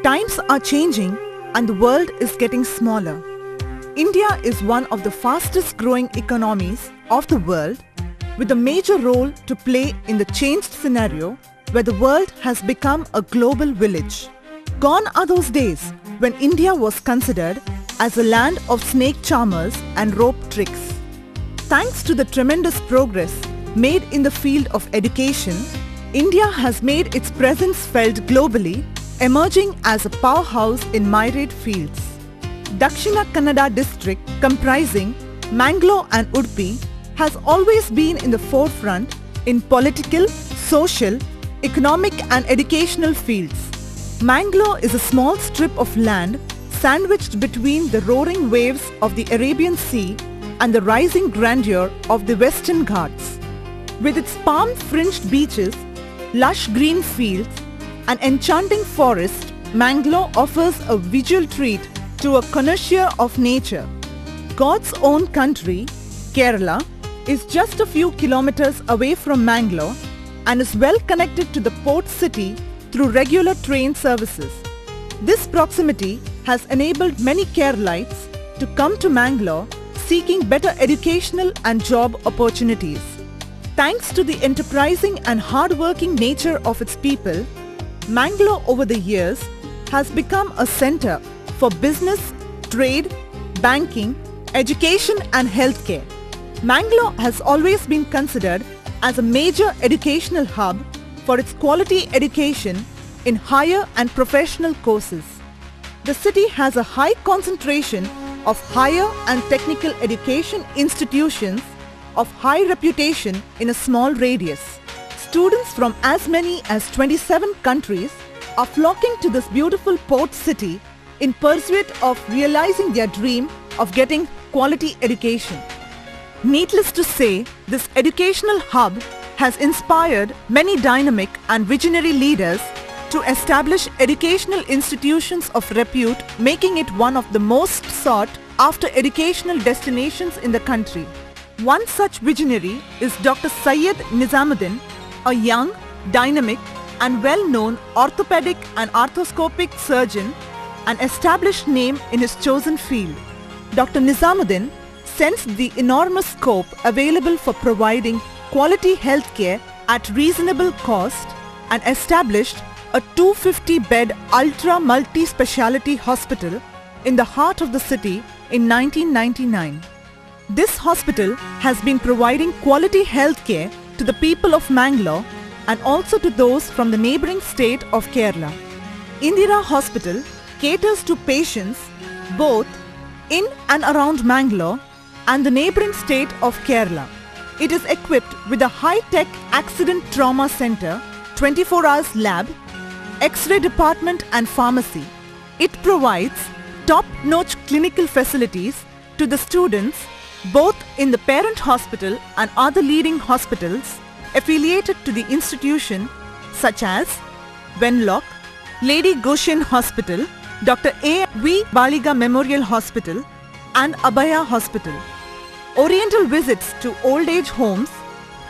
Times are changing and the world is getting smaller. India is one of the fastest growing economies of the world, with a major role to play in the changed scenario where the world has become a global village. Gone are those days when India was considered as a land of snake charmers and rope tricks. Thanks to the tremendous progress made in the field of education, India has made its presence felt globally, emerging as a powerhouse in myriad fields. Dakshina Kannada district, comprising Mangalore and Udupi, has always been in the forefront in political, social, economic and educational fields. Mangalore is a small strip of land sandwiched between the roaring waves of the Arabian Sea and the rising grandeur of the Western Ghats. With its palm-fringed beaches, lush green fields and enchanting forest, Mangalore offers a visual treat to a connoisseur of nature. God's own country, Kerala, is just a few kilometers away from Mangalore and is well connected to the port city through regular train services. This proximity has enabled many Keralites to come to Mangalore seeking better educational and job opportunities. Thanks to the enterprising and hard-working nature of its people, Mangalore over the years has become a center for business, trade, banking, education and healthcare. Mangalore has always been considered as a major educational hub for its quality education in higher and professional courses. The city has a high concentration of higher and technical education institutions of high reputation in a small radius. Students from as many as 27 countries are flocking to this beautiful port city in pursuit of realizing their dream of getting quality education. Needless to say, this educational hub has inspired many dynamic and visionary leaders to establish educational institutions of repute, making it one of the most sought after educational destinations in the country. One such visionary is Dr. Syed Nizamuddin, a young, dynamic and well-known orthopedic and arthroscopic surgeon, an established name in his chosen field. Dr. Nizamuddin sensed the enormous scope available for providing quality healthcare at reasonable cost and established a 250-bed ultra multi-speciality hospital in the heart of the city in 1999. This hospital has been providing quality healthcare to the people of Mangalore and also to those from the neighbouring state of Kerala. Indira Hospital caters to patients both in and around Mangalore and the neighbouring state of Kerala. It is equipped with a high-tech accident trauma centre, 24 hours lab, X-ray department and pharmacy. It provides top-notch clinical facilities to the students both in the parent hospital and other leading hospitals affiliated to the institution such as Wenlock, Lady Goshen Hospital, Dr. A. V. Baliga Memorial Hospital and Abhaya Hospital. Oriental visits to old age homes,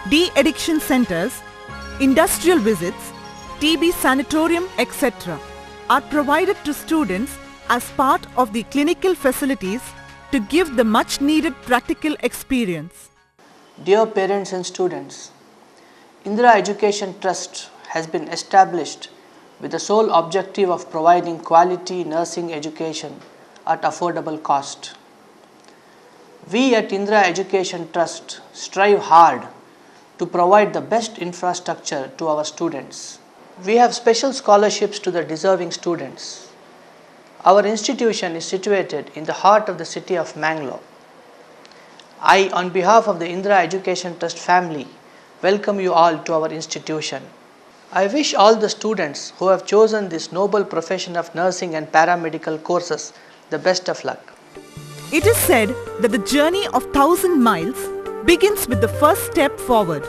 de-addiction centers, industrial visits, TB sanatorium, etc. are provided to students as part of the clinical facilities to give the much needed practical experience. Dear parents and students, Indira Education Trust has been established with the sole objective of providing quality nursing education at affordable cost. We at Indira Education Trust strive hard to provide the best infrastructure to our students. We have special scholarships to the deserving students. Our institution is situated in the heart of the city of Mangalore. I, on behalf of the Indira Education Trust family, welcome you all to our institution. I wish all the students who have chosen this noble profession of nursing and paramedical courses the best of luck. It is said that the journey of 1,000 miles begins with the first step forward.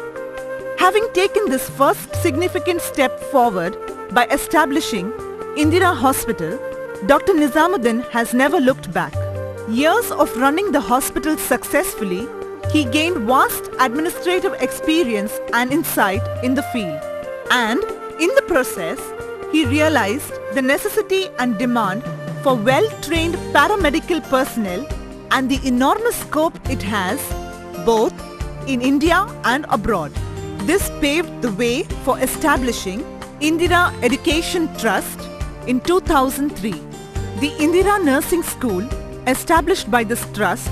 Having taken this first significant step forward by establishing Indira Hospital, Dr. Nizamuddin has never looked back. Years of running the hospital successfully, he gained vast administrative experience and insight in the field. And in the process, he realized the necessity and demand for well-trained paramedical personnel and the enormous scope it has both in India and abroad. This paved the way for establishing Indira Education Trust in 2003. The Indira Nursing School, established by this trust,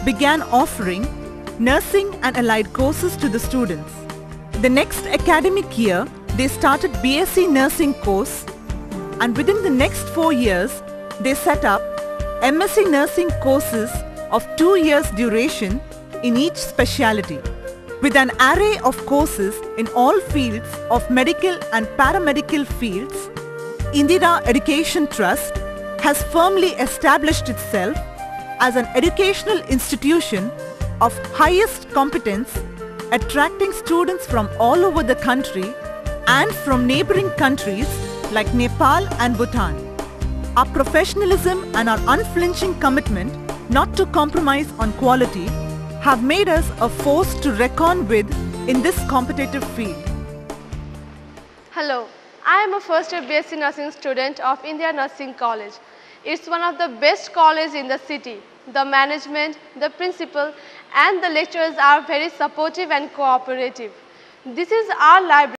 began offering nursing and allied courses to the students. The next academic year, they started BSc Nursing course, and within the next 4 years, they set up MSc Nursing courses of 2 years duration in each specialty. With an array of courses in all fields of medical and paramedical fields, Indira Education Trust has firmly established itself as an educational institution of highest competence, attracting students from all over the country and from neighboring countries like Nepal and Bhutan. Our professionalism and our unflinching commitment not to compromise on quality have made us a force to reckon with in this competitive field. Hello, I am a first year BSc Nursing student of Indira Nursing College. It's one of the best colleges in the city. The management, the principal and the lecturers are very supportive and cooperative. This is our library.